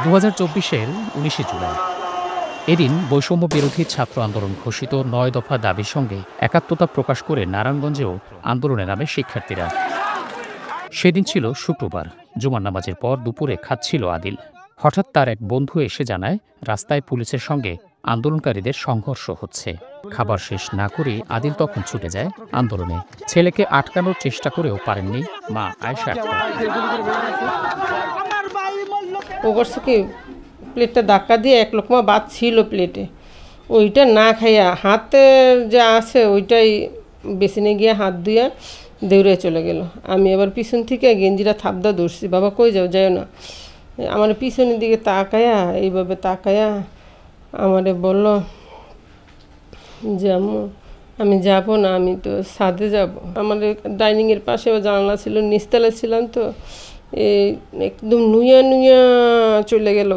2024-এর 19শে জুলাই এদিন বৈষম্য বিরোধী ছাত্র আন্দোলন ঘোষিত 9 দফা দাবির সঙ্গে একাত্মতা প্রকাশ করে নারায়ণগঞ্জেও আন্দোলনে নামে শিক্ষার্থীরা। সেদিন ছিল শুক্রবার। জুমার নামাজের পর দুপুরে খাচ্ছিল আদিল। হঠাৎ তার এক বন্ধু এসে জানায় রাস্তায় পুলিশের সঙ্গে আন্দোলনকারীদের সংঘর্ষ হচ্ছে। খাবার শেষ না করে আদিল তখন ছুটে যায় আন্দোলনে। ছেলেকে আটকানোর চেষ্টা করেও পারেননি মা আয়েশা আক্তার। ও করছে কি, প্লেটটা ধাক্কা দিয়ে এক লোকমা ভাত ছিল প্লেটে, ওইটা না খাইয়া হাতে যা আছে ওইটাই বেসিনে গিয়ে হাত ধুইয়া দৌড়ে চলে গেল। আমি আবার পিছন থেকে গেঞ্জিটা থাপদা ধরছি, বাবা কই যাও, যাও না। আমার পিছনের দিকে তাকায়া এইভাবে তাকায়া আমারে বলল যে আমি যাব না, আমি তো ছাদে যাব। আমাদের ডাইনিংয়ের পাশেও জানালা ছিল, নিচতলা ছিলাম তো, একদম নুইয়া নুইয়া চলে গেল,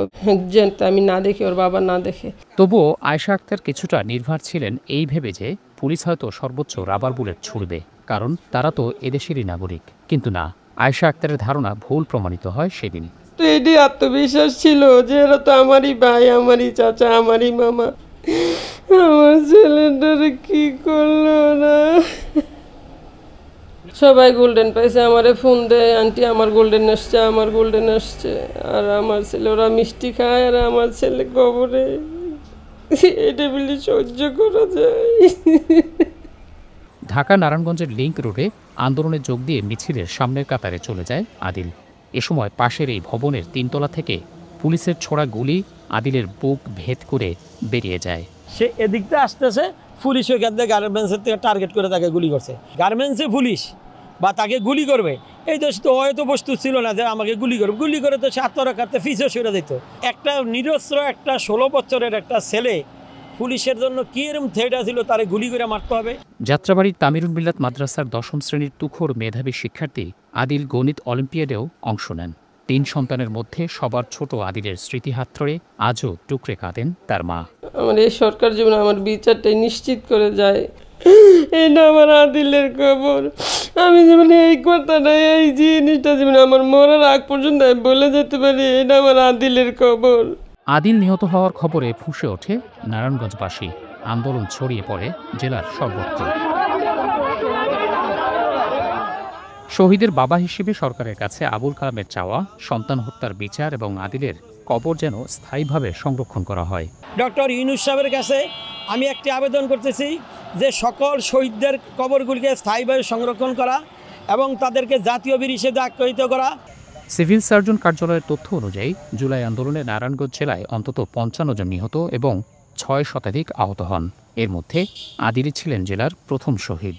যেতে আমি না দেখি, ওর বাবা না দেখে। তবুও আয়েশা আক্তার কিছুটা নির্ভর ছিলেন এই ভেবে যে পুলিশ হয়তো সর্বোচ্চ রাবার বুলেট ছুড়বে, কারণ তারা তো এদেশেরই নাগরিক। কিন্তু না, আয়েশা আক্তারের ধারণা ভুল প্রমাণিত হয় সেদিন। তো এটি আত্মবিশ্বাস ছিল যে এরা তো আমারই ভাই, আমারই চাচা, আমারই মামা। আমার ছেলেটারে কি করলো না। সবাই গোল্ডেন পাইছে, আমারে ফোন দেয়, আন্টি আমার গোল্ডেন আসছে, আমার গোল্ডেন আসছে। আর আমার ছেলে, ওরা মিষ্টি খায় আর আমার ছেলে কবরে। এটা বলি সহ্য করা যায়। ঢাকা নারায়ণগঞ্জের লিংক রোডে আন্দোলনে যোগ দিয়ে মিছিলের সামনের কাতারে চলে যায় আদিল। এ সময় পাশের এই ভবনের 3 তলা থেকে পুলিশের ছোড়া গুলি আদিলের বুক ভেদ করে বেরিয়ে যায়। সে এদিকটা আসতেছে, পুলিশ ওইখান থেকে গার্মেন্টসের থেকে টার্গেট করে তাকে গুলি করছে। গার্মেন্টসে পুলিশ বা তাকে গুলি করবে এই দেশ তো হয়তো বস্তু ছিল না যে আমাকে গুলি করবে। গুলি করে তো সে আত্মরক্ষার্থে ফিসে সরে দিত। একটা নিরস্ত্র, একটা 16 বছরের একটা ছেলে, পুলিশের জন্য কি এরকম থ্রেটা ছিল তারে গুলি করে মারতে হবে। যাত্রাবাড়ির তামিরুল মিল্লাত মাদ্রাসার 10ম শ্রেণীর তুখোর মেধাবী শিক্ষার্থী আদিল গণিত অলিম্পিয়াডেও অংশ নেন। 3 সন্তানের মধ্যে সবার ছোট আদিলের স্মৃতি হাত ধরে আজও টুকরে কাঁদেন তার মা। আমার এই সরকার যেমন আমার বিচারটাই নিশ্চিত করে যায়, এটা আমার আদিলের খবর। আমি যেমন এই কথাটা, এই জিনিসটা যেমন আমার মরার আগ পর্যন্ত বলে যেতে পারি, এটা আমার আদিলের খবর। আদিল নিহত হওয়ার খবরে ফুঁসে ওঠে নারায়ণগঞ্জবাসী। আন্দোলন ছড়িয়ে পড়ে জেলার সর্বত্র। শহীদের বাবা হিসেবে সরকারের কাছে আবুল কালামের চাওয়া সন্তান হত্যার বিচার এবং আদিলের কবর যেন স্থায়ীভাবে সংরক্ষণ করা হয়। ডক্টর ইউনূস সাহেবের কাছে আমি একটি আবেদন করতেছি যে সকল শহীদদের কবরগুলিকে স্থায়ীভাবে সংরক্ষণ করা এবং তাদেরকে জাতীয় বীর হিসেবে আখ্যায়িত করা। সিভিল সার্জন কার্যালয়ের তথ্য অনুযায়ী জুলাই আন্দোলনে নারায়ণগঞ্জ জেলায় অন্তত 55 জন নিহত এবং 6 শতাধিক আহত হন। এর মধ্যে আদিলই ছিলেন জেলার প্রথম শহীদ।